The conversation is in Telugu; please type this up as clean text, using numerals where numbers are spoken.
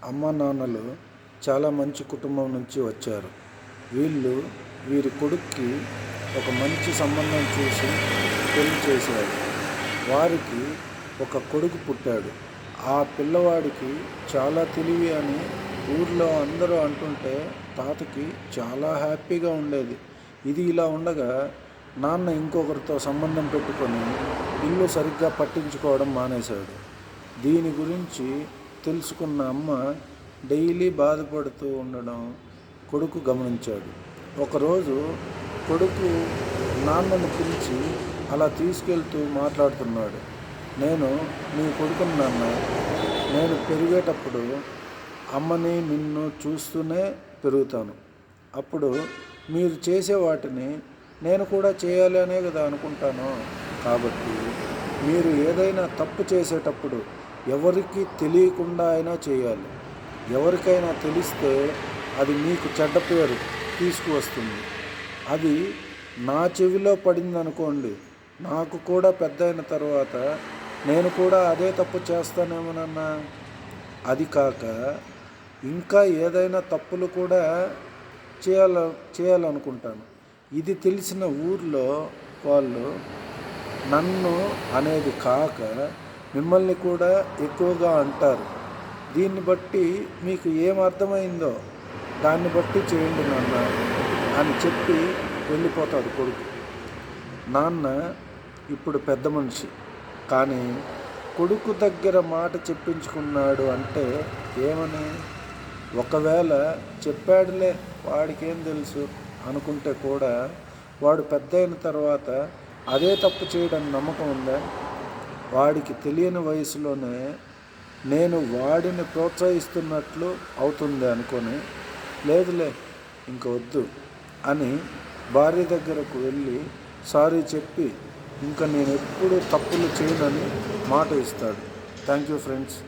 అమ్మ నాన్నలు చాలా మంచి కుటుంబం నుంచి వచ్చారు. వీరి కొడుక్కి ఒక మంచి సంబంధం చూసి పెళ్లి చేశారు. వారికి ఒక కొడుకు పుట్టాడు. ఆ పిల్లవాడికి చాలా తెలివి అని ఊర్లో అందరూ అంటుంటే తాతకి చాలా హ్యాపీగా ఉండేది. ఇది ఇలా ఉండగా నాన్న ఇంకొకరితో సంబంధం పెట్టుకొని ఇల్లు సరిగ్గా పట్టించుకోవడం మానేశాడు. దీని గురించి తెలుసుకున్న అమ్మ డైలీ బాధపడుతూ ఉండడం కొడుకు గమనించాడు. ఒకరోజు కొడుకు నాన్నను పిలిచి అలా తీసుకెళ్తూ మాట్లాడుతున్నాడు. నేను నీ కొడుకుని నాన్న. నేను పెరిగేటప్పుడు అమ్మని నిన్ను చూస్తూనే పెరుగుతాను. అప్పుడు మీరు చేసే వాటిని నేను కూడా చేయాలి అనే కదా అనుకుంటాను. కాబట్టి మీరు ఏదైనా తప్పు చేసేటప్పుడు ఎవరికి తెలియకుండా అయినా చేయాలి. ఎవరికైనా తెలిస్తే అది మీకు చెడ్డ పేరు తీసుకువస్తుంది. అది నా చెవిలో పడిందనుకోండి, నాకు కూడా పెద్ద అయిన తర్వాత నేను కూడా అదే తప్పు చేస్తానేమోనన్నా. అది కాక ఇంకా ఏదైనా తప్పులు కూడా చేయాలనుకుంటాను. ఇది తెలిసిన ఊర్లో వాళ్ళు నన్ను అనేది కాక మిమ్మల్ని కూడా ఎక్కువగా అంటారు. దీన్ని బట్టి మీకు ఏం అర్థమైందో దాన్ని బట్టి చేయండి నాన్న అని చెప్పి వెళ్ళిపోతాడు కొడుకు. నాన్న ఇప్పుడు పెద్ద మనిషి, కానీ కొడుకు దగ్గర మాట చెప్పించుకున్నాడు అంటే ఏమని? ఒకవేళ చెప్పాడులే వాడికేం తెలుసు అనుకుంటే కూడా వాడు పెద్ద అయిన తర్వాత అదే తప్పు చేయడం నమ్మకం ఉందా? వాడికి తెలియని వయసులోనే నేను వాడిని ప్రోత్సహిస్తున్నట్లు అవుతుంది అనుకొని, లేదులే ఇంక వద్దు అని భార్య దగ్గరకు వెళ్ళి సారీ చెప్పి ఇంకా నేను ఎప్పుడూ తప్పులు చేయనని మాట ఇస్తాడు. Thank you friends.